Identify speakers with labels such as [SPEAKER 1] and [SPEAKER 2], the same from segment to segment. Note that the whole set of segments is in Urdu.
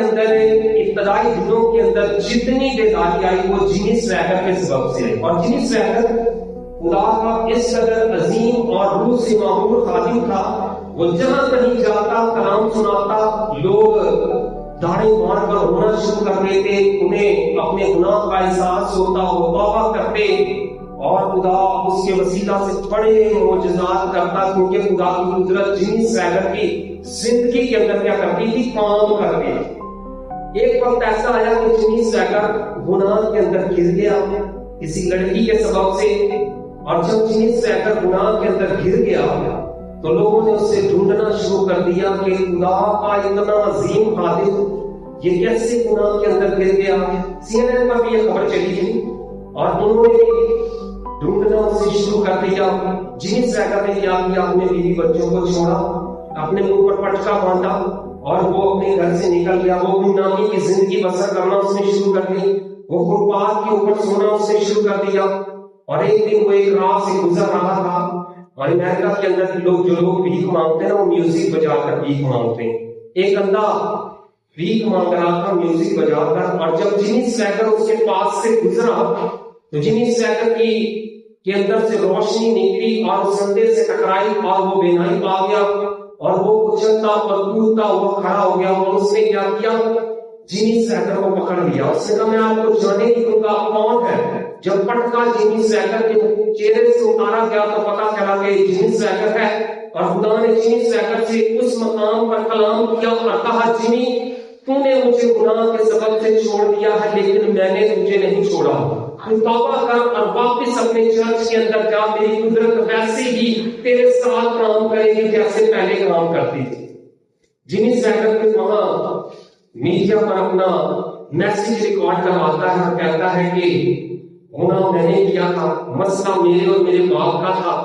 [SPEAKER 1] اندر ابتدائی دنوں کے اندر جتنی بیداری آئی وہ جیمی سویگر کے سبب سے، اور جیمی سویگر خدا کا اس قدر عظیم اور روح سے معمور خادم تھا، وہ جہاں کہیں جاتا کلام سناتا، لوگ داڑھی مار کر رونا شروع کر دیتے، انہیں اپنے گناہ کا احساس ہوتا، وہ توبہ کرتے، اور خدا اس کے وسیلہ سے بڑے معجزات کرتا، کیونکہ خدا کی قدرت جیمی سویگر کی زندگی کے اندر کیا کرتی تھی؟ کام کرتی تھی۔ ایک وقت ایسا آیا کہ جیمی سویگر گناہ کے اندر گر گیا کسی لڑکی کے سبب سے، اور جب جیمی سویگر گناہ کے اندر گر گیا تو لوگوں نے اسے ڈھونڈنا شروع کر دیا کہ خدا کا اتنا عظیم خادم یہ کیسے گناہ کے اندر گر گیا۔ CNN پر بھی یہ خبر چلی تھی، اور انہوں نے ڈھونڈنا اسے شروع کر دیا۔ جیمی سویگر نے کیا کیا؟ اپنے بیوی بچوں کو چھوڑا، اپنے منہ پر پٹکا باندھا، اور وہ اپنے گھر سے نکل گیا۔ وہ گمنامی کی زندگی بسر کرنا اس نے شروع کر دی، وہ فٹ پاتھ کے اوپر سونا اس نے شروع کر دیا۔ اور ایک دن وہ ایک راہ سے گزر رہا تھا، اور امریکہ کے اندر جو لوگ بھیک مانگتے ہیں نا، وہ میوزک بجا کر بھیک مانگتے ہیں۔ ایک اندھا بھیک مانگ رہا تھا میوزک بجا کر، اور جب جیمی سویگر اس کے پاس سے گزرا تو جیمی سویگر کے اندر سے روشنی نکلی اور اس اندھے سے ٹکرائی، اور وہ بینائی پا گیا، اور وہ اچھلتا اور کودتا ہوا کھڑا ہو گیا۔ اور اس نے کیا کیا؟ جیمی سویگر کو پکڑ لیا۔ اس نے کہا میں آپ کو جانے نہیں دوں گا، کون ہے؟ جب پٹکا جیمی سویگر کے چہرے سے اتارا گیا تو پتا چلا کہ جیمی سویگر ہے، اور خدا نے جیمی سویگر سے اس مقام پر کلام کیا اور کہا جیمی تو نے مجھے گناہ کے سبب سے چھوڑ دیا ہے، لیکن میں نے تجھے نہیں چھوڑا، تو توبہ کر اور واپس اپنے چرچ کے اندر جا، میری قدرت ویسے ہی تیرے ساتھ کام کرے گی جیسے پہلے کام کرتی تھی۔ جیمی سویگر کے وہاں میڈیا پر اپنا میسج ریکارڈ کرواتا ہے اور کہتا ہے کہ گناہ میں نے کیا تھا، مسئلہ میرے اور میرے باپ کا تھا،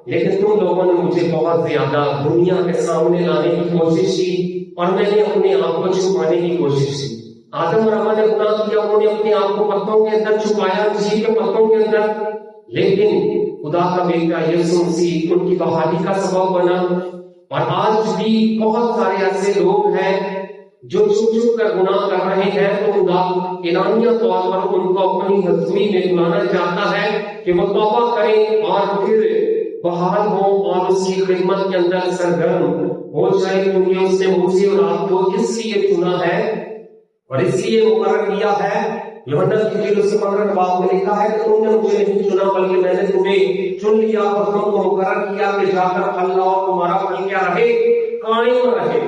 [SPEAKER 1] لیکن تم لوگوں نے مجھے بہت زیادہ دنیا کے سامنے لانے کی کوشش کی، اور میں نے اپنے آپ کو چھپانے کی کوشش کی۔ آدم اور حوا نے گناہ کیا، انہوں نے اپنے آپ کو پتوں کے اندر چھپایا، جھیل کے پتوں کے اندر، لیکن خدا کا بیٹا یسوع مسیح ان کی بحالی کا سبب بنا۔ اور آج بھی بہت سارے ایسے لوگ ہیں جو چھپ چھپ کر گناہ کر رہے ہیں، تو خدا اعلانیہ طور پر ان کو اپنی حضوری میں بلانا چاہتا ہے کہ وہ توبہ کریں اور پھر بحال ہوں اور اس کی خدمت کے اندر سرگرم ہو جائے، کیونکہ اس نے مجھے اور آپ کو اس لیے چنا ہے اور اس لیے مقرر کیا ہے۔ یوحنا کی انجیل اس 15 باب میں لکھا ہے کہ تم نے مجھے نہیں چنا بلکہ میں نے تمہیں چن لیا اور تم کو مقرر کیا کہ جا کر پھل لاؤ، تمہارا پھل کیا رہے؟ قائم رہے۔